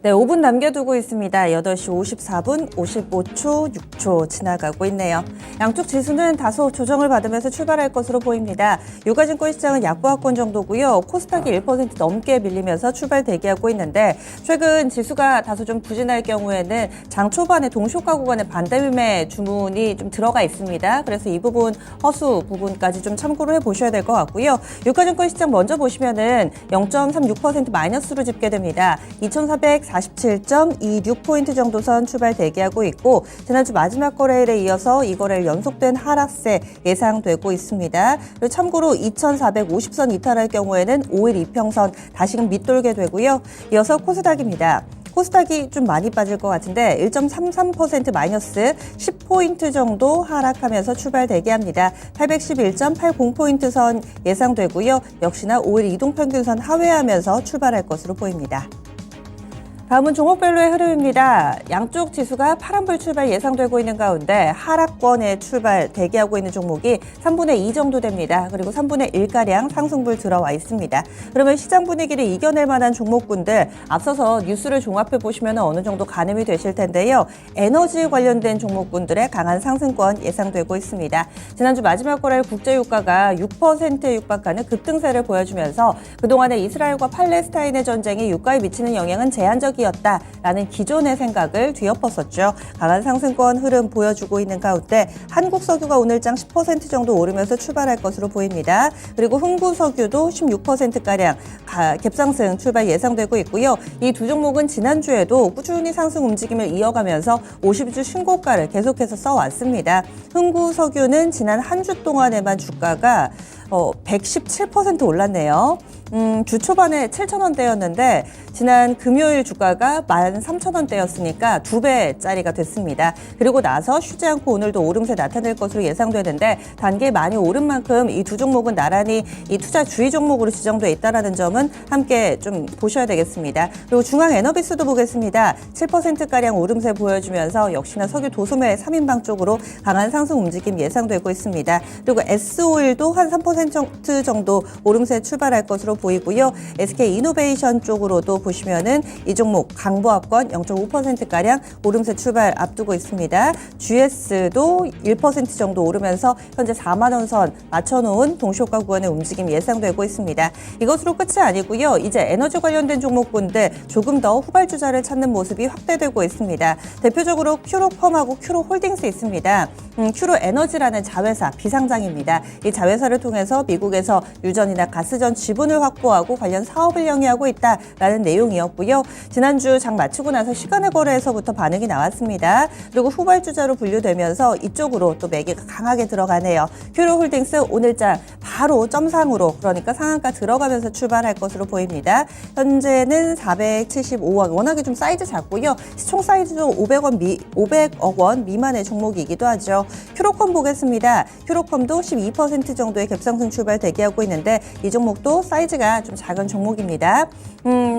네, 5분 남겨두고 있습니다. 8시 54분 55초, 6초 지나가고 있네요. 양쪽 지수는 다소 조정을 받으면서 출발할 것으로 보입니다. 유가증권 시장은 약보합권 정도고요. 코스닥이 1% 넘게 밀리면서 출발 대기하고 있는데 최근 지수가 다소 좀 부진할 경우에는 장 초반에 동시효과 구간에 반대 매매 주문이 좀 들어가 있습니다. 그래서 이 부분 허수 부분까지 좀 참고를 해보셔야 될 것 같고요. 유가증권 시장 먼저 보시면은 0.36% 마이너스로 집계됩니다. 2,447.26포인트 정도 선 출발 대기하고 있고 지난주 마지막 거래일에 이어서 이 거래일 연속된 하락세 예상되고 있습니다. 그리고 참고로 2,450선 이탈할 경우에는 5일 이평선 다시금 밑돌게 되고요. 이어서 코스닥입니다. 코스닥이 좀 많이 빠질 것 같은데 1.33% 마이너스 10포인트 정도 하락하면서 출발 대기합니다. 811.80포인트 선 예상되고요. 역시나 5일 이동평균선 하회하면서 출발할 것으로 보입니다. 다음은 종목별로의 흐름입니다. 양쪽 지수가 파란불 출발 예상되고 있는 가운데 하락권에 출발 대기하고 있는 종목이 3분의 2 정도 됩니다. 그리고 3분의 1가량 상승불 들어와 있습니다. 그러면 시장 분위기를 이겨낼 만한 종목군들 앞서서 뉴스를 종합해 보시면 어느 정도 가늠이 되실 텐데요. 에너지 관련된 종목군들의 강한 상승권 예상되고 있습니다. 지난주 마지막 거래일 국제유가가 6%에 육박하는 급등세를 보여주면서 그동안의 이스라엘과 팔레스타인의 전쟁이 유가에 미치는 영향은 제한적 이었다라는 기존의 생각을 뒤엎었었죠. 강한 상승권 흐름 보여주고 있는 가운데 한국석유가 오늘장 10% 정도 오르면서 출발할 것으로 보입니다. 그리고 흥구석유도 16%가량 갭상승 출발 예상되고 있고요. 이 두 종목은 지난주에도 꾸준히 상승 움직임을 이어가면서 50주 신고가를 계속해서 써왔습니다. 흥구석유는 지난 한 주 동안에만 주가가 117% 올랐네요. 주 초반에 7,000원대였는데 지난 금요일 주가가 13,000원대였으니까 2배짜리가 됐습니다. 그리고 나서 쉬지 않고 오늘도 오름세 나타낼 것으로 예상되는데 단계 많이 오른 만큼 이 두 종목은 나란히 이 투자 주의 종목으로 지정돼 있다는 점은 함께 좀 보셔야 되겠습니다. 그리고 중앙에너비스도 보겠습니다. 7%가량 오름세 보여주면서 역시나 석유 도소매 3인방 쪽으로 강한 상승 움직임 예상되고 있습니다. 그리고 S오일도 한 3% 정도 오름세 출발할 것으로 보이고요. SK이노베이션 쪽으로도 보시면은 이 종목 강보합권 0.5%가량 오름세 출발 앞두고 있습니다. GS도 1% 정도 오르면서 현재 4만 원 선 맞춰놓은 동시효과 구간의 움직임 예상되고 있습니다. 이것으로 끝이 아니고요. 이제 에너지 관련된 종목군들 조금 더 후발주자를 찾는 모습이 확대되고 있습니다. 대표적으로 큐로펌하고 큐로홀딩스 있습니다. 큐로에너지라는 자회사 비상장입니다. 이 자회사를 통해서 미국에서 유전이나 가스전 지분을 확보하고 관련 사업을 영위하고 있다라는 내용이었고요. 지난주 장 마치고 나서 시간의 거래에서부터 반응이 나왔습니다. 그리고 후발주자로 분류되면서 이쪽으로 또 매기가 강하게 들어가네요. 큐로홀딩스 오늘장 바로 점상으로 그러니까 상한가 들어가면서 출발할 것으로 보입니다. 현재는 475원 워낙에 좀 사이즈 작고요. 총 사이즈도 500억 원 미만의 종목이기도 하죠. 큐로컴 보겠습니다. 큐로컴도 12% 정도의 갭상승 출발 대기하고 있는데 이 종목도 사이즈가 좀 작은 종목입니다.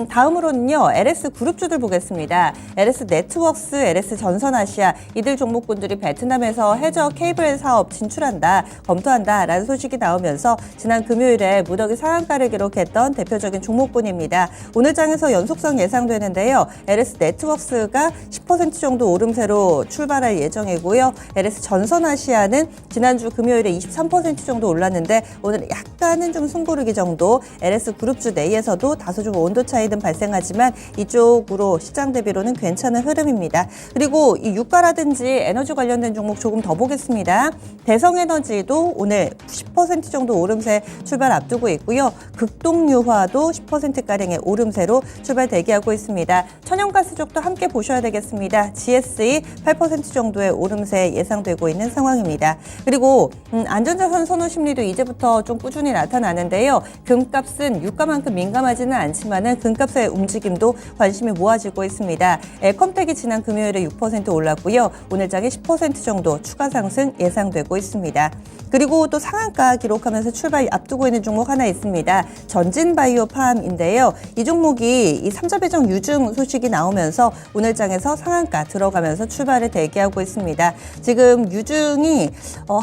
다음으로는요. LS 그룹주들 보겠습니다. LS 네트워크스, LS 전선아시아 이들 종목군들이 베트남에서 해저 케이블 사업 진출한다, 검토한다라는 소식이 나오면서 지난 금요일에 무더기 상한가를 기록했던 대표적인 종목군입니다. 오늘 장에서 연속성 예상되는데요. LS 네트워크스가 10% 정도 오름세로 출발할 예정이고요. LS 전선아시아는 지난주 금요일에 23% 정도 올랐는데 오늘 약간은 좀 숨고르기 정도. LS 그룹주 내에서도 다소 좀 온도 차이는 발생하지만 이쪽으로 시장 대비로는 괜찮은 흐름입니다. 그리고 이 유가라든지 에너지 관련된 종목 조금 더 보겠습니다. 대성에너지도 오늘 10% 정도 오름세 출발 앞두고 있고요. 극동유화도 10%가량의 오름세로 출발 대기하고 있습니다. 천연가스 쪽도 함께 보셔야 되겠습니다. GSE 8% 정도의 오름세 예상되고 있는 상황입니다. 그리고 안전자산 선호 심리도 이제부터 좀 꾸준히 나타나는데요. 금값은 유가만큼 민감하지는 않지만은 금값의 움직임도 관심이 모아지고 있습니다. 컴텍이 지난 금요일에 6% 올랐고요. 오늘 장에 10% 정도 추가 상승 예상되고 있습니다. 그리고 또 상한가 기록하면서 출발 앞두고 있는 종목 하나 있습니다. 전진바이오팜인데요. 이 종목이 이 3자 배정 유증 소식이 나오면서 오늘 장에서 상한가 들어가면서 출발을 대기하고 있습니다. 지금 유증이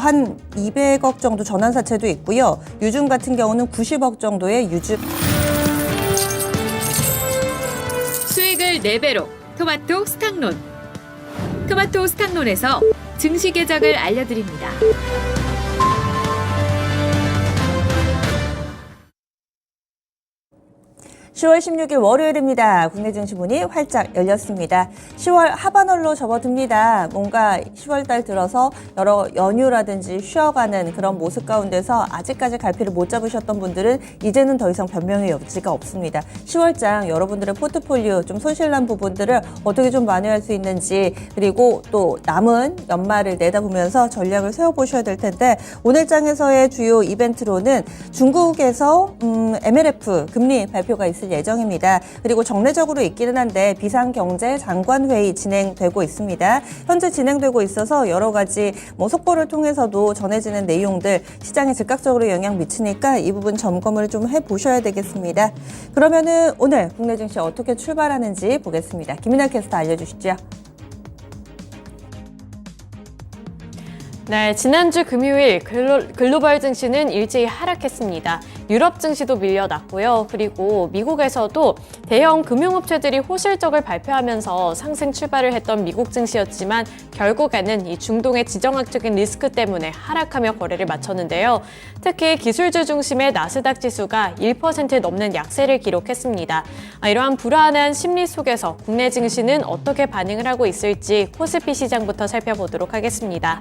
한 200억 정도 전환사채도 있고요. 유증 같은 경우는 90억 정도의 유증. 수익을 수익률 4배로 토마토 스탁론. 토마토 스탁론에서 증시 계정을 알려드립니다. (10월 16일) 월요일입니다. 국내 증시 문이 활짝 열렸습니다. 10월 하반월로 접어듭니다. 뭔가 10월달 들어서 여러 연휴라든지 쉬어가는 그런 모습 가운데서 아직까지 갈피를 못 잡으셨던 분들은 이제는 더 이상 변명의 여지가 없습니다. 10월장 여러분들의 포트폴리오 좀 손실난 부분들을 어떻게 좀 만회할 수 있는지, 그리고 또 남은 연말을 내다보면서 전략을 세워보셔야 될 텐데, 오늘 장에서의 주요 이벤트로는 중국에서 MLF 금리 발표가 있을 예정입니다. 그리고 정례적으로 있기는 한데 비상경제장관회의 진행되고 있습니다. 현재 진행되고 있어서 여러 가지 속보를 통해서도 전해지는 내용들 시장에 즉각적으로 영향 미치니까 이 부분 점검을 좀 해보셔야 되겠습니다. 그러면은 오늘 국내 증시 어떻게 출발하는지 보겠습니다. 김민아 캐스터 알려주시죠. 네, 지난주 금요일 글로벌 증시는 일제히 하락했습니다. 유럽 증시도 밀려났고요. 그리고 미국에서도 대형 금융업체들이 호실적을 발표하면서 상승 출발을 했던 미국 증시였지만 결국에는 이 중동의 지정학적인 리스크 때문에 하락하며 거래를 마쳤는데요. 특히 기술주 중심의 나스닥 지수가 1% 넘는 약세를 기록했습니다. 이러한 불안한 심리 속에서 국내 증시는 어떻게 반응을 하고 있을지 코스피 시장부터 살펴보도록 하겠습니다.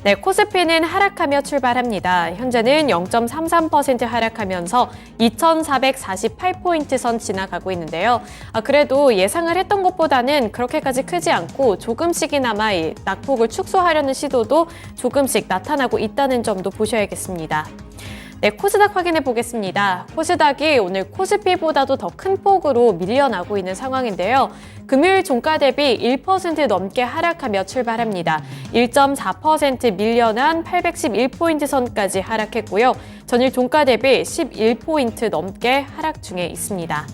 네, 코스피는 하락하며 출발합니다. 현재는 0.33% 하락하면서 2,448포인트 선 지나가고 있는데요. 그래도 예상을 했던 것보다는 그렇게까지 크지 않고 조금씩이나마 낙폭을 축소하려는 시도도 조금씩 나타나고 있다는 점도 보셔야겠습니다. 네, 코스닥 확인해 보겠습니다. 코스닥이 오늘 코스피보다도 더 큰 폭으로 밀려나고 있는 상황인데요. 금요일 종가 대비 1% 넘게 하락하며 출발합니다. 1.4% 밀려난 811포인트 선까지 하락했고요. 전일 종가 대비 11포인트 넘게 하락 중에 있습니다.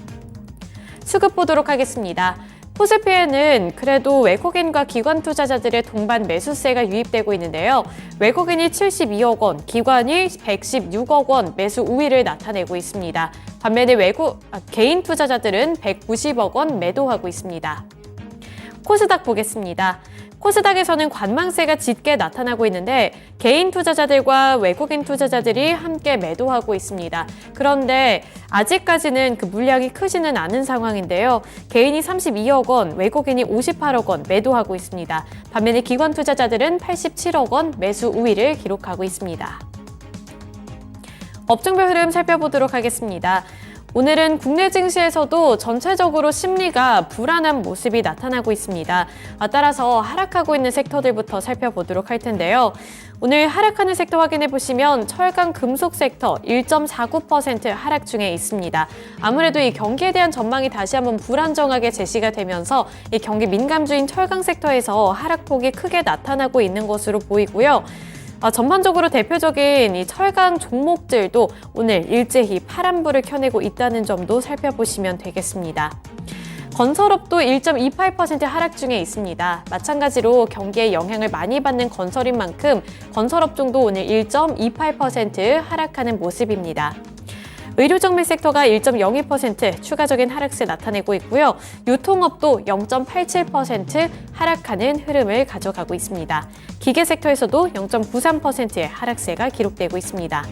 수급 보도록 하겠습니다. 코스피에는 그래도 외국인과 기관 투자자들의 동반 매수세가 유입되고 있는데요. 외국인이 72억 원, 기관이 116억 원 매수 우위를 나타내고 있습니다. 반면에 개인 투자자들은 190억 원 매도하고 있습니다. 코스닥 보겠습니다. 코스닥에서는 관망세가 짙게 나타나고 있는데 개인 투자자들과 외국인 투자자들이 함께 매도하고 있습니다. 그런데 아직까지는 그 물량이 크지는 않은 상황인데요. 개인이 32억 원, 외국인이 58억 원 매도하고 있습니다. 반면에 기관 투자자들은 87억 원 매수 우위를 기록하고 있습니다. 업종별 흐름 살펴보도록 하겠습니다. 오늘은 국내 증시에서도 전체적으로 심리가 불안한 모습이 나타나고 있습니다. 따라서 하락하고 있는 섹터들부터 살펴보도록 할 텐데요. 오늘 하락하는 섹터 확인해 보시면 철강 금속 섹터 1.49% 하락 중에 있습니다. 아무래도 이 경기에 대한 전망이 다시 한번 불안정하게 제시가 되면서 이 경기 민감주인 철강 섹터에서 하락폭이 크게 나타나고 있는 것으로 보이고요. 전반적으로 대표적인 이 철강 종목들도 오늘 일제히 파란불을 켜내고 있다는 점도 살펴보시면 되겠습니다. 건설업도 1.28% 하락 중에 있습니다. 마찬가지로 경기에 영향을 많이 받는 건설인 만큼 건설업종도 오늘 1.28% 하락하는 모습입니다. 의료정밀 섹터가 1.02% 추가적인 하락세 나타내고 있고요. 유통업도 0.87% 하락하는 흐름을 가져가고 있습니다. 기계 섹터에서도 0.93%의 하락세가 기록되고 있습니다.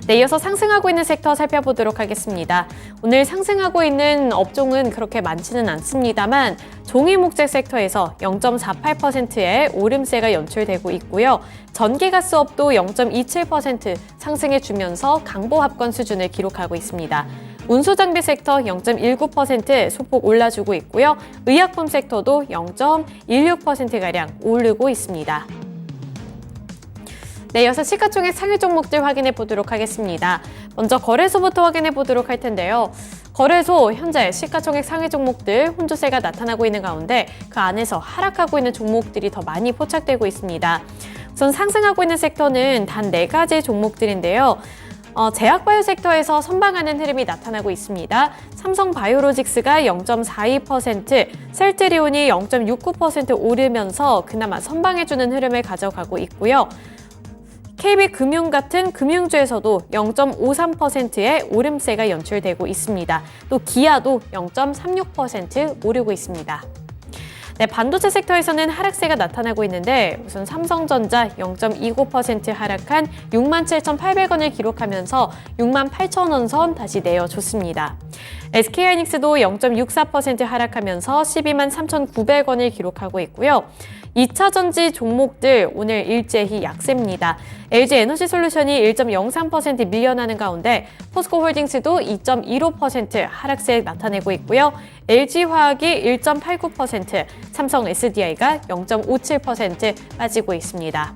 네, 이어서 상승하고 있는 섹터 살펴보도록 하겠습니다. 오늘 상승하고 있는 업종은 그렇게 많지는 않습니다만 종이목재 섹터에서 0.48%의 오름세가 연출되고 있고요. 전기가스업도 0.27% 상승해주면서 강보합권 수준을 기록하고 있습니다. 운수장비 섹터 0.19% 소폭 올라주고 있고요. 의약품 섹터도 0.16%가량 오르고 있습니다. 네, 이어서 시가총액 상위 종목들 확인해 보도록 하겠습니다. 먼저 거래소부터 확인해 보도록 할 텐데요. 거래소 현재 시가총액 상위 종목들 혼조세가 나타나고 있는 가운데 그 안에서 하락하고 있는 종목들이 더 많이 포착되고 있습니다. 우선 상승하고 있는 섹터는 단 4가지 종목들인데요. 제약바이오 섹터에서 선방하는 흐름이 나타나고 있습니다. 삼성바이오로직스가 0.42%, 셀트리온이 0.69% 오르면서 그나마 선방해주는 흐름을 가져가고 있고요. KB금융 같은 금융주에서도 0.53%의 오름세가 연출되고 있습니다. 또 기아도 0.36% 오르고 있습니다. 네, 반도체 섹터에서는 하락세가 나타나고 있는데 우선 삼성전자 0.29% 하락한 67,800원을 기록하면서 68,000원 선 다시 내어줬습니다. SK하이닉스도 0.64% 하락하면서 123,900원을 기록하고 있고요. 2차전지 종목들 오늘 일제히 약세입니다. LG에너지솔루션이 1.03% 밀려나는 가운데 포스코홀딩스도 2.15% 하락세 나타내고 있고요. LG화학이 1.89%, 삼성 SDI가 0.57% 빠지고 있습니다.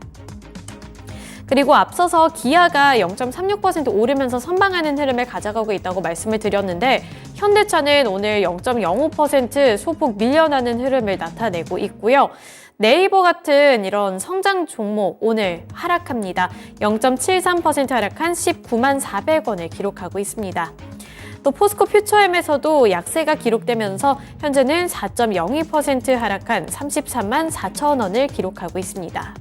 그리고 앞서서 기아가 0.36% 오르면서 선방하는 흐름을 가져가고 있다고 말씀을 드렸는데 현대차는 오늘 0.05% 소폭 밀려나는 흐름을 나타내고 있고요. 네이버 같은 이런 성장 종목 오늘 하락합니다. 0.73% 하락한 19만 400원을 기록하고 있습니다. 또 포스코 퓨처엠에서도 약세가 기록되면서 현재는 4.02% 하락한 33만 4천 원을 기록하고 있습니다.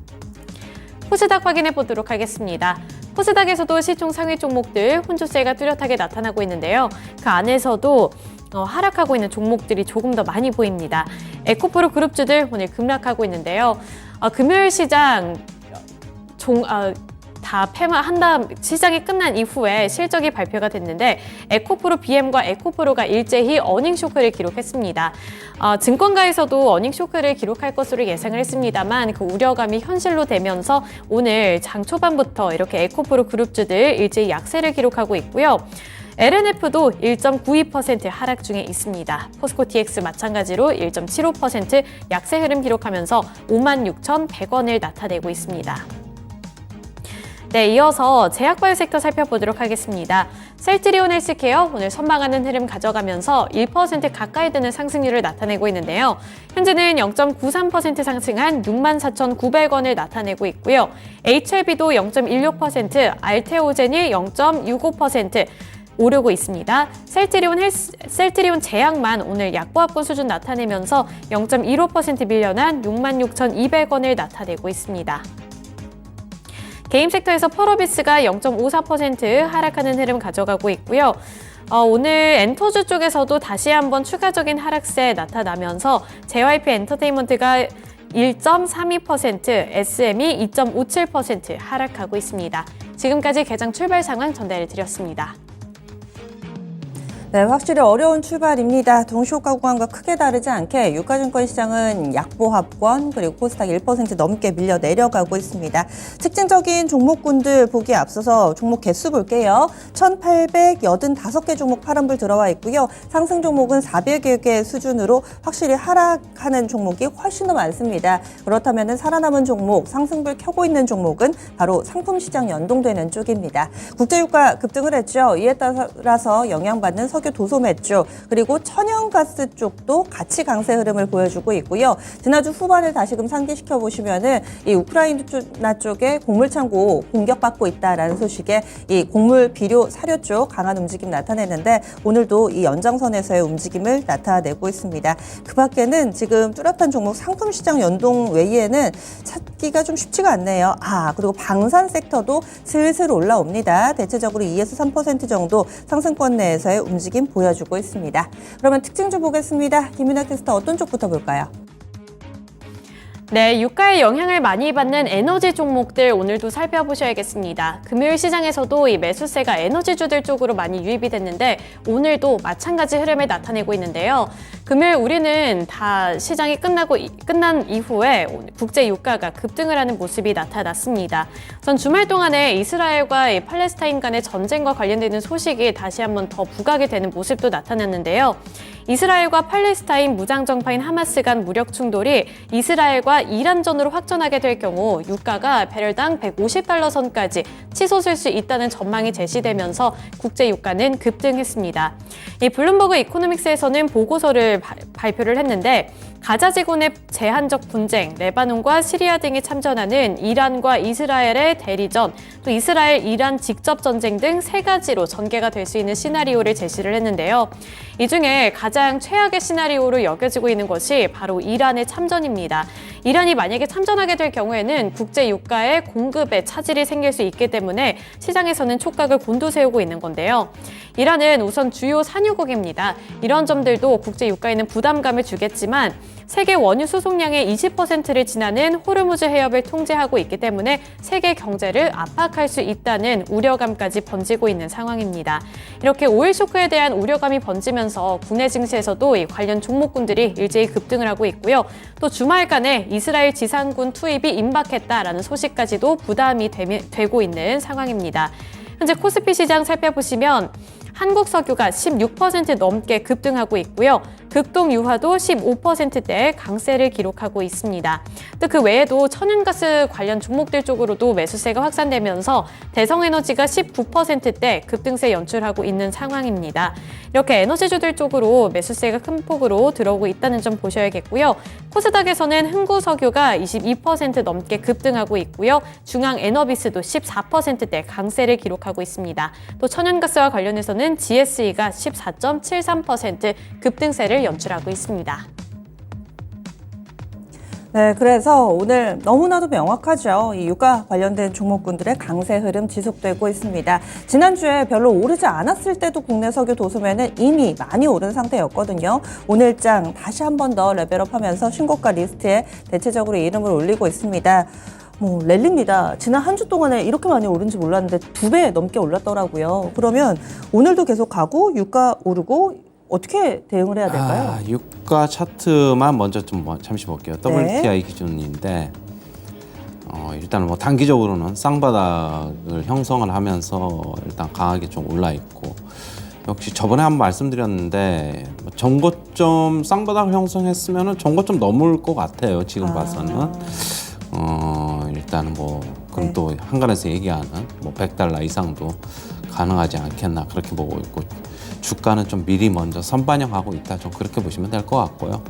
코스닥 확인해 보도록 하겠습니다. 코스닥에서도 시총 상위 종목들 혼조세가 뚜렷하게 나타나고 있는데요. 그 안에서도 하락하고 있는 종목들이 조금 더 많이 보입니다. 에코프로 그룹주들 오늘 급락하고 있는데요. 금요일 시장 다 폐마한 다음 시장이 끝난 이후에 실적이 발표가 됐는데 에코프로 BM과 에코프로가 일제히 어닝 쇼크를 기록했습니다. 증권가에서도 어닝 쇼크를 기록할 것으로 예상을 했습니다만 그 우려감이 현실로 되면서 오늘 장 초반부터 이렇게 에코프로 그룹주들 일제히 약세를 기록하고 있고요. LNF도 1.92% 하락 중에 있습니다. 포스코 TX 마찬가지로 1.75% 약세 흐름 기록하면서 56,100원을 나타내고 있습니다. 네, 이어서 제약바이오 섹터 살펴보도록 하겠습니다. 셀트리온 헬스케어 오늘 선방하는 흐름 가져가면서 1% 가까이 되는 상승률을 나타내고 있는데요. 현재는 0.93% 상승한 64,900원을 나타내고 있고요. HLB도 0.16%, 알테오젠이 0.65%, 오르고 있습니다. 셀트리온 제약만 오늘 약보합권 수준 나타내면서 0.15% 밀려난 66,200원을 나타내고 있습니다. 게임 섹터에서 펄어비스가 0.54% 하락하는 흐름 가져가고 있고요. 오늘 엔터주 쪽에서도 다시 한번 추가적인 하락세 나타나면서 JYP 엔터테인먼트가 1.32%, SM이 2.57% 하락하고 있습니다. 지금까지 개장 출발 상황 전달해 드렸습니다. 네, 확실히 어려운 출발입니다. 동시효과 구간과 크게 다르지 않게 유가증권 시장은 약보합권 그리고 코스닥 1% 넘게 밀려 내려가고 있습니다. 특징적인 종목군들 보기에 앞서서 종목 개수 볼게요. 1,885개 종목 파란불 들어와 있고요. 상승 종목은 400여 개 수준으로 확실히 하락하는 종목이 훨씬 더 많습니다. 그렇다면 살아남은 종목, 상승불 켜고 있는 종목은 바로 상품시장 연동되는 쪽입니다. 국제유가 급등을 했죠. 이에 따라서 영향받는 석유 도소매주 그리고 천연가스 쪽도 같이 강세 흐름을 보여주고 있고요. 지난주 후반을 다시금 상기시켜 보시면은 이 우크라이나 쪽에 곡물 창고 공격받고 있다라는 소식에 이 곡물 비료 사료 쪽 강한 움직임 나타내는데 오늘도 이 연장선에서의 움직임을 나타내고 있습니다. 그 밖에는 지금 뚜렷한 종목 상품 시장 연동 외에는 찾기가 좀 쉽지가 않네요. 그리고 방산 섹터도 슬슬 올라옵니다. 대체적으로 2에서 3% 정도 상승권 내에서의 움직임 보여주고 있습니다. 그러면 특징 좀 보겠습니다. 김윤아 캐스터 어떤 쪽부터 볼까요? 네, 유가의 영향을 많이 받는 에너지 종목들 오늘도 살펴보셔야겠습니다. 금요일 시장에서도 이 매수세가 에너지주들 쪽으로 많이 유입이 됐는데 오늘도 마찬가지 흐름을 나타내고 있는데요. 금요일 우리는 다 시장이 끝난 이후에 국제 유가가 급등을 하는 모습이 나타났습니다. 우선 주말 동안에 이스라엘과 이 팔레스타인 간의 전쟁과 관련되는 소식이 다시 한번 더 부각이 되는 모습도 나타났는데요. 이스라엘과 팔레스타인 무장정파인 하마스 간 무력 충돌이 이스라엘과 이란전으로 확전하게 될 경우 유가가 배럴당 150달러 선까지 치솟을 수 있다는 전망이 제시되면서 국제 유가는 급등했습니다. 이 블룸버그 이코노믹스에서는 보고서를 발표를 했는데 가자 지구내 제한적 분쟁, 레바논과 시리아 등이 참전하는 이란과 이스라엘의 대리전, 또 이스라엘, 이란 직접 전쟁 등 세 가지로 전개가 될 수 있는 시나리오를 제시를 했는데요. 이 중에 가장 최악의 시나리오로 여겨지고 있는 것이 바로 이란의 참전입니다. 이란이 만약에 참전하게 될 경우에는 국제 유가의 공급에 차질이 생길 수 있기 때문에 시장에서는 촉각을 곤두세우고 있는 건데요. 이란은 우선 주요 산유국입니다. 이런 점들도 국제 유가에는 부담감을 주겠지만 세계 원유 수송량의 20%를 지나는 호르무즈 해협을 통제하고 있기 때문에 세계 경제를 압박할 수 있다는 우려감까지 번지고 있는 상황입니다. 이렇게 오일 쇼크에 대한 우려감이 번지면서 국내 증시에서도 이 관련 종목군들이 일제히 급등을 하고 있고요. 또 주말간에 이스라엘 지상군 투입이 임박했다라는 소식까지도 부담이 되고 있는 상황입니다. 현재 코스피 시장 살펴보시면 한국석유가 16% 넘게 급등하고 있고요. 극동유화도 15%대 강세를 기록하고 있습니다. 또 그 외에도 천연가스 관련 종목들 쪽으로도 매수세가 확산되면서 대성에너지가 19%대 급등세 연출하고 있는 상황입니다. 이렇게 에너지주들 쪽으로 매수세가 큰 폭으로 들어오고 있다는 점 보셔야겠고요. 코스닥에서는 흥구석유가 22% 넘게 급등하고 있고요. 중앙에너비스도 14%대 강세를 기록하고 있습니다. 또 천연가스와 관련해서는 GSE가 14.73% 급등세를 연출하고 있습니다. 네, 그래서 오늘 너무나도 명확하죠. 이 유가 관련된 종목군들의 강세 흐름 지속되고 있습니다. 지난주에 별로 오르지 않았을 때도 국내 석유 도소매는 이미 많이 오른 상태였거든요. 오늘장 다시 한 번 더 레벨업하면서 신고가 리스트에 대체적으로 이름을 올리고 있습니다. 랠리입니다. 지난 한 주 동안에 이렇게 많이 오른지 몰랐는데 2배 넘게 올랐더라고요. 그러면 오늘도 계속 가고 유가 오르고 어떻게 대응을 해야 될까요? 유가 차트만 먼저 좀 잠시 볼게요. WTI 기준인데 일단 뭐 단기적으로는 쌍바닥을 형성을 하면서 일단 강하게 좀 올라 있고, 역시 저번에 한번 말씀드렸는데 전고점 쌍바닥을 형성했으면은 전고점 넘을 것 같아요. 지금 봐서는. 일단은 뭐 그럼 또 한간에서 얘기하는 뭐 $100 이상도 가능하지 않겠나 그렇게 보고 있고, 주가는 좀 미리 먼저 선반영하고 있다, 좀 그렇게 보시면 될 것 같고요.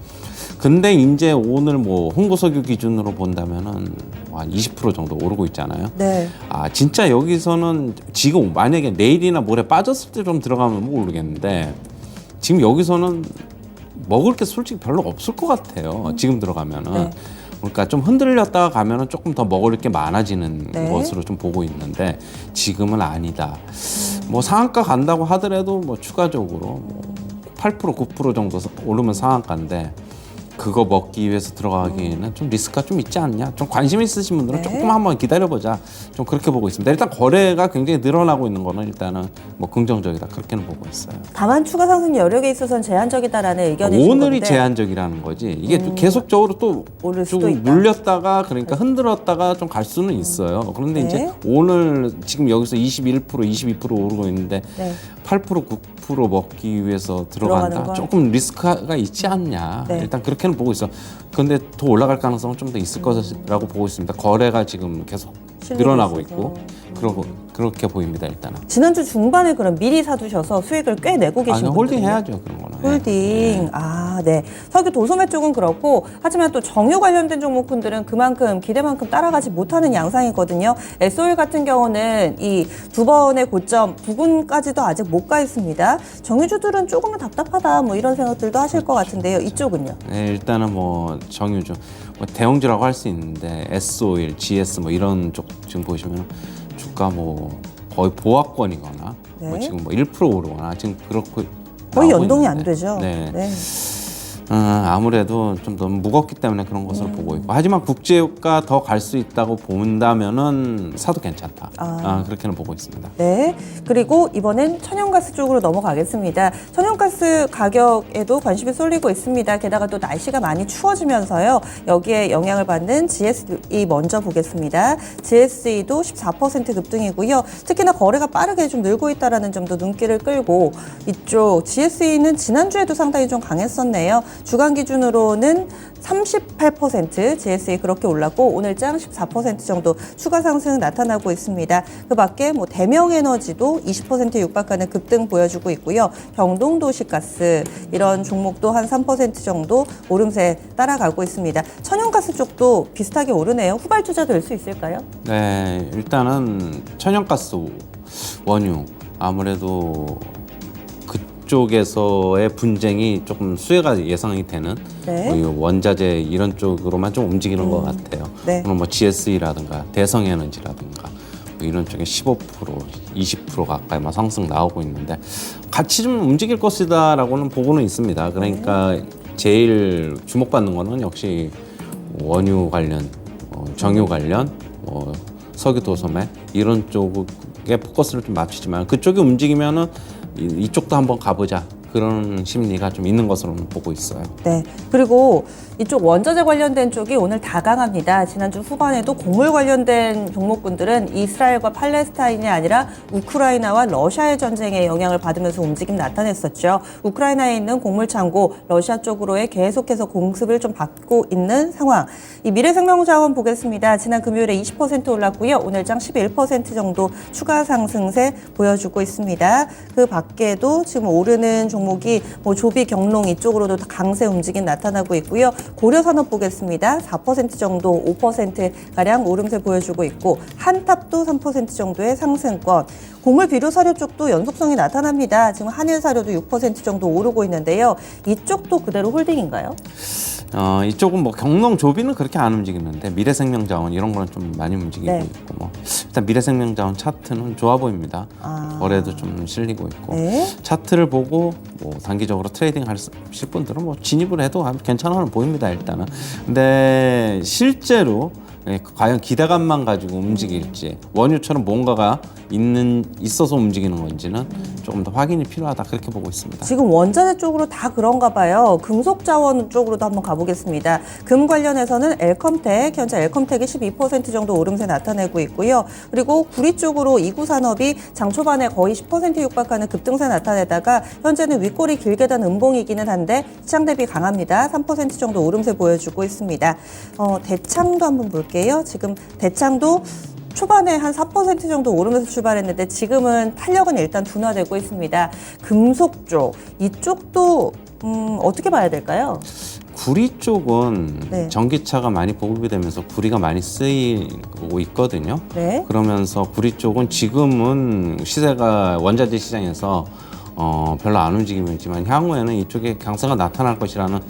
근데 이제 오늘 뭐 홍보석유 기준으로 본다면은 한 20% 정도 오르고 있잖아요. 네. 진짜 여기서는 지금 만약에 내일이나 모레 빠졌을 때 좀 들어가면 모르겠는데, 지금 여기서는 먹을 게 솔직히 별로 없을 것 같아요. 지금 들어가면은. 네. 그러니까 좀 흔들렸다가 가면은 조금 더 먹을 게 많아지는 네. 것으로 좀 보고 있는데, 지금은 아니다. 뭐 상한가 간다고 하더라도 뭐 추가적으로 뭐 8% 9% 정도 오르면 상한가인데, 그거 먹기 위해서 들어가기에는 좀 리스크가 좀 있지 않냐. 좀 관심 있으신 분들은 네. 조금 한번 기다려보자, 좀 그렇게 보고 있습니다. 일단 거래가 굉장히 늘어나고 있는 거는 일단은 뭐 긍정적이다, 그렇게는 보고 있어요. 다만 추가 상승 여력에 있어서는 제한적이다라는 의견이 오늘이 제한적이라는 거지. 이게 계속적으로 또 오를 수도 좀 있다. 물렸다가, 그러니까 흔들었다가 좀 갈 수는 있어요. 그런데 네. 이제 오늘 지금 여기서 21% 22% 오르고 있는데 네. 8% 9% 먹기 위해서 들어가는 들어간다. 건. 조금 리스크가 있지 않냐. 네. 일단 그렇게는 보고 있어. 그런데 더 올라갈 가능성은 좀 더 있을 거라고 보고 있습니다. 거래가 지금 계속 실리고 늘어나고 있어서. 있고, 그렇게 보입니다. 일단은. 지난주 중반에 그럼 미리 사두셔서 수익을 꽤 내고 계신 그냥 분들이요? 홀딩 해야죠, 그런 거는. 홀딩. 네. 석유 도소매 쪽은 그렇고, 하지만 또 정유 관련된 종목군들은 그만큼 기대만큼 따라가지 못하는 양상이거든요. SO일 같은 경우는 이 두 번의 고점 부근까지도 아직 못 가 있습니다. 정유주들은 조금은 답답하다, 뭐 이런 생각들도 하실 것 같은데요. 이쪽은요? 네, 일단은 뭐 정유주, 뭐 대형주라고 할 수 있는데 S-오일, GS 뭐 이런 쪽 지금 보시면 주가 뭐 거의 보합권이거나 네. 뭐 지금 뭐 1% 오르거나 지금 그렇고 거의 나오고 연동이 있는데, 안 되죠. 네. 아무래도 좀 너무 무겁기 때문에 그런 것으로 보고 있고, 하지만 국제유가 더 갈 수 있다고 본다면은 사도 괜찮다. 그렇게는 보고 있습니다. 네. 그리고 이번엔 천연가스 쪽으로 넘어가겠습니다. 천연가스 가격에도 관심이 쏠리고 있습니다. 게다가 또 날씨가 많이 추워지면서요. 여기에 영향을 받는 GSE 먼저 보겠습니다. GSE도 14% 급등이고요. 특히나 거래가 빠르게 좀 늘고 있다는 점도 눈길을 끌고, 이쪽 GSE는 지난주에도 상당히 좀 강했었네요. 주간 기준으로는 38% GSE 그렇게 올랐고, 오늘장 14% 정도 추가 상승 나타나고 있습니다. 그 밖에 뭐 대명에너지도 20% 육박하는 급등 보여주고 있고요. 경동도시가스 이런 종목도 한 3% 정도 오름세 따라가고 있습니다. 천연가스 쪽도 비슷하게 오르네요. 후발주자 될 수 있을까요? 네, 일단은 천연가스 원유 아무래도 이쪽에서의 분쟁이 조금 수혜가 예상이 되는 네. 뭐 이 원자재 이런 쪽으로만 좀 움직이는 것 같아요. 네. 오늘 뭐 GSE라든가 대성에너지라든가 뭐 이런 쪽에 15%, 20% 가까이 막 상승 나오고 있는데 같이 좀 움직일 것이다라고는 보고는 있습니다. 그러니까 제일 주목받는 거는 역시 원유 관련, 정유 관련, 석유 도소매 이런 쪽에 포커스를 좀 맞추지만 그쪽이 움직이면은 이쪽도 한번 가보자. 그런 심리가 좀 있는 것으로는 보고 있어요. 네. 그리고 이쪽 원자재 관련된 쪽이 오늘 다 강합니다. 지난주 후반에도 곡물 관련된 종목군들은 이스라엘과 팔레스타인이 아니라 우크라이나와 러시아의 전쟁에 영향을 받으면서 움직임 나타냈었죠. 우크라이나에 있는 곡물 창고 러시아 쪽으로의 계속해서 공습을 좀 받고 있는 상황. 이 미래생명자원 보겠습니다. 지난 금요일에 20% 올랐고요. 오늘장 11% 정도 추가 상승세 보여주고 있습니다. 그 밖에도 지금 오르는 종목이 뭐 조비, 경농 이쪽으로도 강세 움직임 나타나고 있고요. 고려산업 보겠습니다. 4% 정도, 5%가량 오름세 보여주고 있고 한탑도 3% 정도의 상승권. 곡물 비료 사료 쪽도 연속성이 나타납니다. 지금 한일 사료도 6% 정도 오르고 있는데요. 이쪽도 그대로 홀딩인가요? 이쪽은 뭐 경농 조비는 그렇게 안 움직이는데 미래생명자원 이런 거는 좀 많이 움직이고 네. 있고 뭐 일단 미래생명자원 차트는 좋아 보입니다. 아. 거래도 좀 실리고 있고 네. 차트를 보고 뭐 단기적으로 트레이딩 하실 분들은 뭐 진입을 해도 괜찮아 보입니다 일단은. 근데 실제로 과연 기대감만 가지고 움직일지 원유처럼 뭔가가 있어서 움직이는 건지는 조금 더 확인이 필요하다 그렇게 보고 있습니다. 지금 원자재 쪽으로 다 그런가 봐요. 금속 자원 쪽으로도 한번 가보겠습니다. 금 관련해서는 엘컴텍, 현재 엘컴텍이 12% 정도 오름세 나타내고 있고요. 그리고 구리 쪽으로 이구산업이 장 초반에 거의 10% 육박하는 급등세 나타내다가 현재는 윗골이 길게 단 음봉이기는 한데 시장 대비 강합니다. 3% 정도 오름세 보여주고 있습니다. 대창도 한번 볼게요. 지금 대창도 초반에 한 4% 정도 오르면서 출발했는데 지금은 탄력은 일단 둔화되고 있습니다. 금속 쪽, 이쪽도 어떻게 봐야 될까요? 구리 쪽은 네. 전기차가 많이 보급이 되면서 구리가 많이 쓰이고 있거든요. 네. 그러면서 구리 쪽은 지금은 시세가 원자재 시장에서 별로 안 움직이고 있지만 향후에는 이쪽에 강세가 나타날 것이라는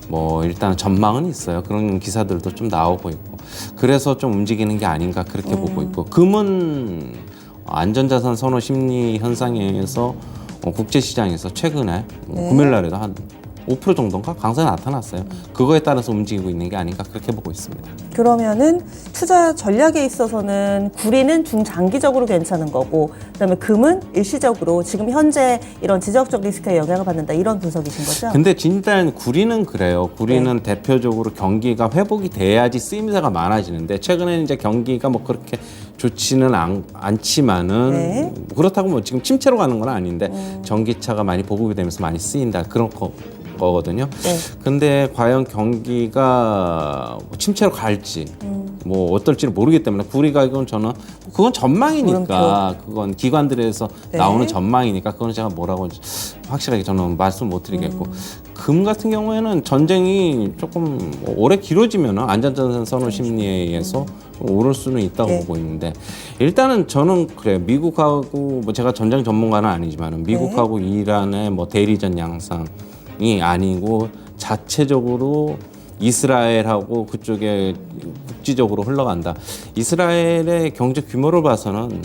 뭐 일단 전망은 있어요. 그런 기사들도 좀 나오고 있고 그래서 좀 움직이는 게 아닌가 그렇게 보고 있고 금은 안전자산 선호 심리 현상에서 국제시장에서 최근에 네. 금요일 날에도 한 5% 정도인가 강세가 나타났어요. 그거에 따라서 움직이고 있는 게 아닌가 그렇게 보고 있습니다. 그러면은 투자 전략에 있어서는 구리는 중장기적으로 괜찮은 거고 그다음에 금은 일시적으로 지금 현재 이런 지적적 리스크에 영향을 받는다 이런 분석이신 거죠? 근데 진짜 구리는 그래요. 구리는 대표적으로 경기가 회복이 돼야지 쓰임새가 많아지는데 최근에는 이제 경기가 뭐 그렇게 좋지는 않지만은 네. 그렇다고 뭐 지금 침체로 가는 건 아닌데 전기차가 많이 보급이 되면서 많이 쓰인다 그런 거거든요. 네. 근데 과연 경기가 침체로 갈지 뭐 어떨지를 모르기 때문에 구리 가격은 저는 그건 전망이니까 그건 기관들에서 네. 나오는 전망이니까 그건 제가 뭐라고 확실하게 저는 말씀 못 드리겠고 금 같은 경우에는 전쟁이 조금 오래 길어지면 안전자산 선호 심리에 의해서 오를 수는 있다고 네. 보고 있는데 일단은 저는 그래요. 미국하고 뭐 제가 전쟁 전문가는 아니지만 미국하고 이란의 뭐 대리전 양상이 아니고 자체적으로 이스라엘하고 그쪽에 국지적으로 흘러간다. 이스라엘의 경제 규모를 봐서는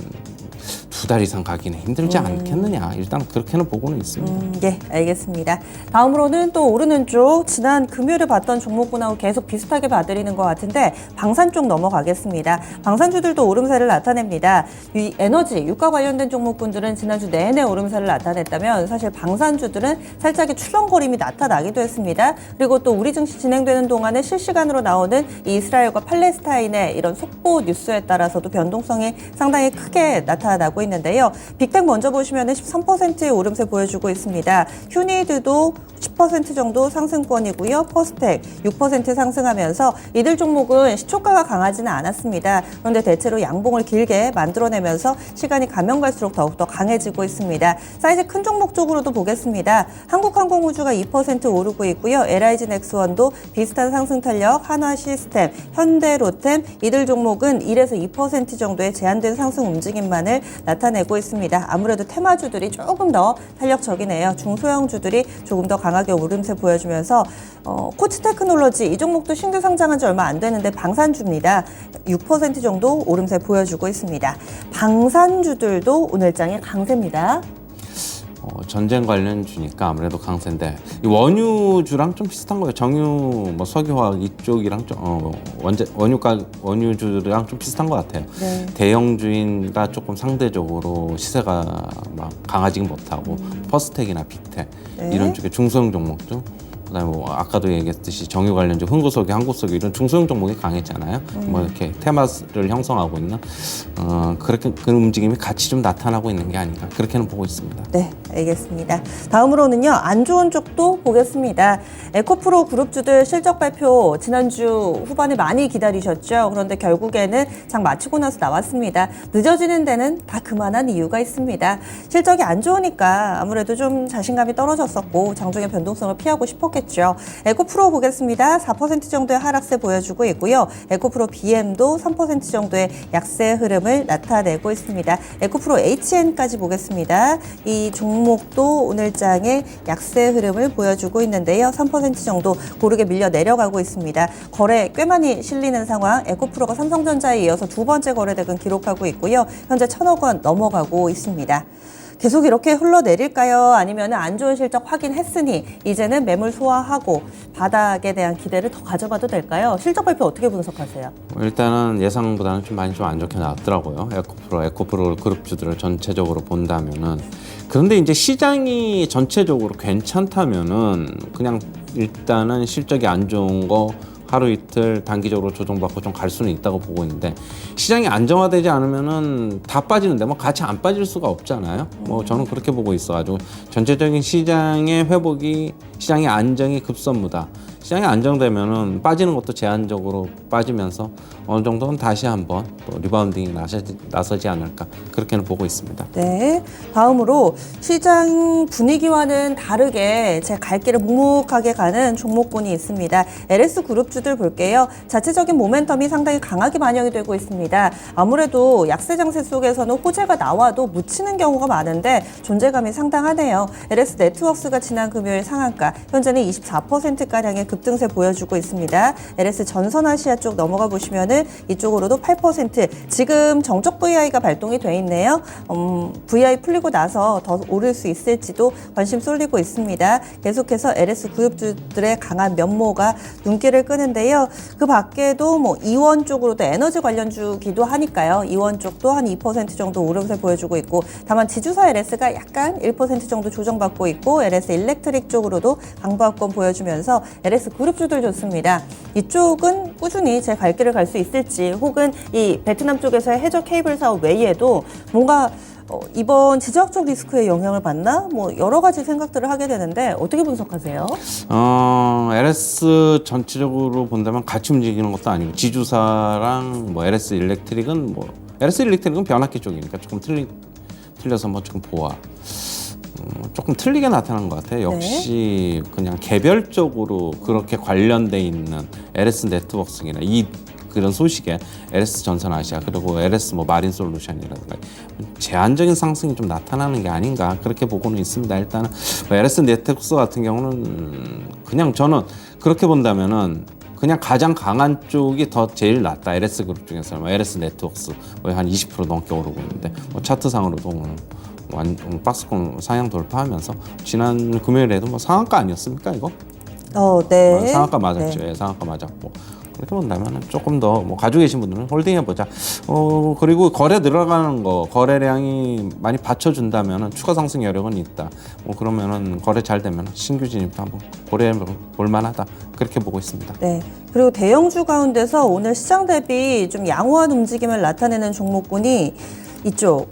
2달 이상 가기는 힘들지 않겠느냐. 일단 그렇게는 보고는 있습니다. 예, 알겠습니다. 다음으로는 또 오르는 쪽, 지난 금요일에 봤던 종목군하고 계속 비슷하게 봐드리는 것 같은데 방산 쪽 넘어가겠습니다. 방산주들도 오름세를 나타냅니다. 이 에너지, 유가 관련된 종목군들은 지난주 내내 오름세를 나타냈다면 사실 방산주들은 살짝의 출렁거림이 나타나기도 했습니다. 그리고 또 우리 증시 진행되는 동안에 실시간으로 나오는 이 이스라엘과 팔레스타인의 이런 속보 뉴스에 따라서도 변동성이 상당히 크게 나타나고 있는데요. 빅텍 먼저 보시면 13%의 오름세 보여주고 있습니다. 휴니드도 10% 정도 상승권이고요. 퍼스텍 6% 상승하면서 이들 종목은 시초가가 강하지는 않았습니다. 그런데 대체로 양봉을 길게 만들어내면서 시간이 가면 갈수록 더욱더 강해지고 있습니다. 사이즈 큰 종목 쪽으로도 보겠습니다. 한국항공우주가 2% 오르고 있고요. LIG넥스원도 비슷한 상승 탄력, 한화시스템, 현대로템 이들 종목은 1에서 2% 정도의 제한된 상승 움직임만을 나타내고 나타내고 있습니다. 아무래도 테마주들이 조금 더 탄력적이네요. 중소형주들이 조금 더 강하게 오름세 보여주면서 코츠 테크놀로지 이 종목도 신규 상장한 지 얼마 안 되는데 방산주입니다. 6% 정도 오름세 보여주고 있습니다. 방산주들도 오늘장에 강세입니다. 전쟁 관련주니까 아무래도 강세인데 이 원유주랑 좀 비슷한 거예요. 정유, 뭐 석유화학 이쪽이랑 좀 원유주랑 좀 비슷한 것 같아요. 네. 대형주인가 조금 상대적으로 시세가 막 강하지 못하고 퍼스텍이나 빅텍 네. 이런 쪽의 중소형 종목도. 그다음에 뭐 아까도 얘기했듯이 정유 관련주, 흥구석유, 한국석유 이런 중소형 종목이 강했잖아요. 뭐 이렇게 테마를 형성하고 있는 그렇게 그 움직임이 같이 좀 나타나고 있는 게 아닌가 그렇게는 보고 있습니다. 네, 알겠습니다. 다음으로는요, 안 좋은 쪽도 보겠습니다. 에코프로 그룹주들 실적 발표 지난주 후반에 많이 기다리셨죠. 그런데 결국에는 장 마치고 나서 나왔습니다. 늦어지는 데는 다 그만한 이유가 있습니다. 실적이 안 좋으니까 아무래도 좀 자신감이 떨어졌었고 장중의 변동성을 피하고 싶었겠죠. 에코프로 보겠습니다. 4% 정도의 하락세 보여주고 있고요. 에코프로 BM도 3% 정도의 약세 흐름을 나타내고 있습니다. 에코프로 HN까지 보겠습니다. 이 종목도 오늘장에 약세 흐름을 보여주고 있는데요. 3% 정도 고르게 밀려 내려가고 있습니다. 거래 꽤 많이 실리는 상황. 에코프로가 삼성전자에 이어서 두 번째 거래대금 기록하고 있고요. 현재 1,000억 원 넘어가고 있습니다. 계속 이렇게 흘러내릴까요? 아니면 안 좋은 실적 확인했으니 이제는 매물 소화하고 바닥에 대한 기대를 더 가져봐도 될까요? 실적 발표 어떻게 분석하세요? 일단은 예상보다는 좀 많이 좀 안 좋게 나왔더라고요. 에코프로 그룹주들을 전체적으로 본다면은. 그런데 이제 시장이 전체적으로 괜찮다면은 그냥 일단은 실적이 안 좋은 거 하루 이틀 단기적으로 조정받고 좀 갈 수는 있다고 보고 있는데 시장이 안정화되지 않으면은 다 빠지는데 뭐 같이 안 빠질 수가 없잖아요. 뭐 저는 그렇게 보고 있어가지고 전체적인 시장의 회복이 시장의 안정이 급선무다. 시장이 안정되면은 빠지는 것도 제한적으로 빠지면서 어느 정도는 다시 한번 또 리바운딩이 나서지 않을까 그렇게는 보고 있습니다. 네. 다음으로 시장 분위기와는 다르게 제 갈 길을 묵묵하게 가는 종목군이 있습니다. LS 그룹주들 볼게요. 자체적인 모멘텀이 상당히 강하게 반영이 되고 있습니다. 아무래도 약세 장세 속에서는 호재가 나와도 묻히는 경우가 많은데 존재감이 상당하네요. LS 네트워크스가 지난 금요일 상한가, 현재는 24%가량의 급등세 보여주고 있습니다. LS 전선아시아 쪽 넘어가 보시면은 이쪽으로도 8%, 지금 정적 VI가 발동이 돼 있네요. VI 풀리고 나서 더 오를 수 있을지도 관심 쏠리고 있습니다. 계속해서 LS 그룹주들의 강한 면모가 눈길을 끄는데요. 그 밖에도 뭐 이원 쪽으로도 에너지 관련주기도 하니까요. 이원 쪽도 한 2% 정도 오름세 보여주고 있고, 다만 지주사 LS가 약간 1% 정도 조정받고 있고, LS 일렉트릭 쪽으로도 강보합권 보여주면서 LS 그룹주들 좋습니다. 이쪽은 꾸준히 제 갈 길을 갈 수 있을지, 혹은 이 베트남 쪽에서의 해저 케이블 사업 외에도 뭔가 이번 지정학적 리스크에 영향을 받나? 뭐 여러 가지 생각들을 하게 되는데 어떻게 분석하세요? LS 전체적으로 본다면 같이 움직이는 것도 아니고 지주사랑 뭐 LS 일렉트릭은 변압기 쪽이니까 조금 틀려서 뭐 조금 조금 틀리게 나타난 것 같아요. 역시 그냥 개별적으로 그렇게 관련돼 있는 LS 네트워크나 그런 소식에 LS 전선아시아 그리고 LS 뭐 마린 솔루션이라든가 제한적인 상승이 좀 나타나는 게 아닌가 그렇게 보고는 있습니다. 일단은 LS 네트워크스 같은 경우는 그냥 저는 그렇게 본다면은 그냥 가장 강한 쪽이 더 제일 낫다. LS 그룹 중에서 LS 네트워크스 한 20% 넘게 오르고 있는데 차트상으로도 오늘 박스권 상향 돌파하면서 지난 금요일에도 뭐 상한가 아니었습니까 이거? 네. 상한가 맞았죠. 네. 예, 상한가 맞았고. 그렇게 본다면 조금 더 뭐 가지고 계신 분들은 홀딩해 보자. 그리고 거래 늘어가는 거, 거래량이 많이 받쳐준다면 추가 상승 여력은 있다. 그러면은 거래 잘 되면 신규 진입도 한번 고려해 볼 만하다. 그렇게 보고 있습니다. 네. 그리고 대형주 가운데서 오늘 시장 대비 좀 양호한 움직임을 나타내는 종목군이 이쪽.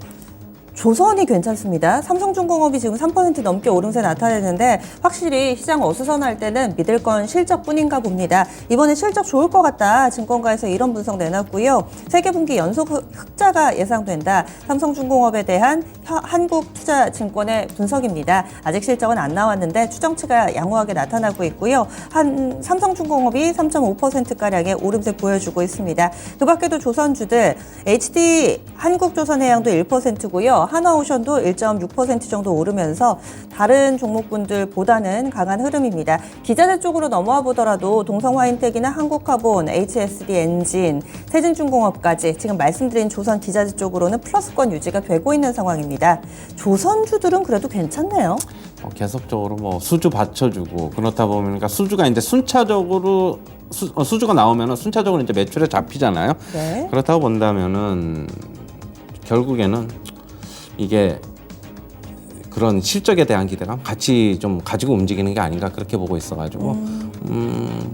조선이 괜찮습니다. 삼성중공업이 지금 3% 넘게 오름세 나타내는데 확실히 시장 어수선할 때는 믿을 건 실적뿐인가 봅니다. 이번에 실적 좋을 것 같다. 증권가에서 이런 분석 내놨고요. 세계 분기 연속 흑자가 예상된다. 삼성중공업에 대한 한국투자증권의 분석입니다. 아직 실적은 안 나왔는데 추정치가 양호하게 나타나고 있고요. 한 삼성중공업이 3.5%가량의 오름세 보여주고 있습니다. 그 밖에도 조선주들 HD 한국조선해양도 1%고요. 한화오션도 1.6% 정도 오르면서 다른 종목군들보다는 강한 흐름입니다. 기자재 쪽으로 넘어와 보더라도 동성화인텍이나 한국카본, HSD 엔진, 세진중공업까지 지금 말씀드린 조선 기자재 쪽으로는 플러스권 유지가 되고 있는 상황입니다. 조선주들은 그래도 괜찮네요. 계속적으로 뭐 수주 받쳐주고 그렇다 보니까 수주가 이제 순차적으로 수주가 나오면은 순차적으로 이제 매출에 잡히잖아요. 네. 그렇다고 본다면은 결국에는 이게 그런 실적에 대한 기대감 같이 좀 가지고 움직이는 게 아닌가 그렇게 보고 있어가지고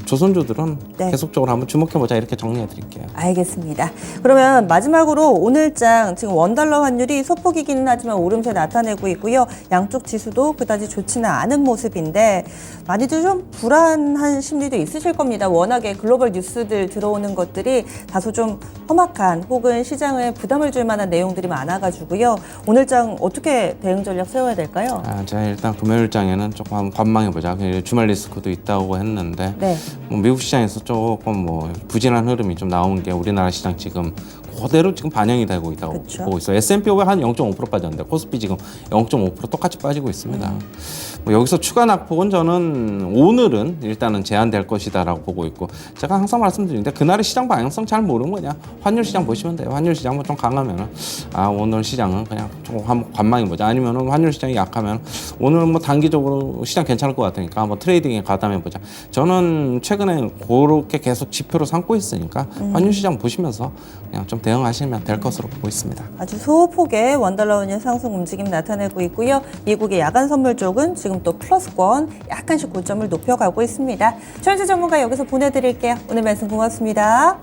조선주들은 네. 계속적으로 한번 주목해보자 이렇게 정리해드릴게요. 알겠습니다. 그러면 마지막으로 오늘장 지금 원달러 환율이 소폭이기는 하지만 오름세 나타내고 있고요. 양쪽 지수도 그다지 좋지는 않은 모습인데 많이들 좀 불안한 심리도 있으실 겁니다. 워낙에 글로벌 뉴스들 들어오는 것들이 다소 좀 험악한 혹은 시장에 부담을 줄 만한 내용들이 많아가지고요. 오늘장 어떻게 대응 전략 세워야 될까요? 제가 일단 금요일장에는 조금 한번 관망해보자. 주말 리스크도 있다고 했는데 네. 뭐 미국 시장에서 조금 뭐 부진한 흐름이 좀 나온 게 우리나라 시장 지금 그대로 지금 반영이 되고 있다고 그쵸. 보고 있어요. S&P 500 한 0.5% 빠졌는데 코스피 지금 0.5% 똑같이 빠지고 있습니다. 뭐 여기서 추가 낙폭은 저는 오늘은 일단은 제한될 것이다라고 보고 있고 제가 항상 말씀드리는데 그날의 시장 방향성 잘 모르는 거냐 환율 시장 보시면 돼요. 환율 시장만 좀 강하면은 오늘 시장은 그냥 조금 한번 관망해 보자. 아니면은 환율 시장이 약하면 오늘 뭐 단기적으로 시장 괜찮을 것 같으니까 한번 트레이딩에 가담해 보자. 저는 최근에 그렇게 계속 지표로 삼고 있으니까 환율 시장 보시면서 그냥 좀 대응하시면 될 것으로 보고 있습니다. 아주 소폭의 원달러 환율 상승 움직임 나타내고 있고요. 미국의 야간 선물 쪽은 지금 또 플러스권 약간씩 고점을 높여가고 있습니다. 최현주 전문가 여기서 보내드릴게요. 오늘 말씀 고맙습니다.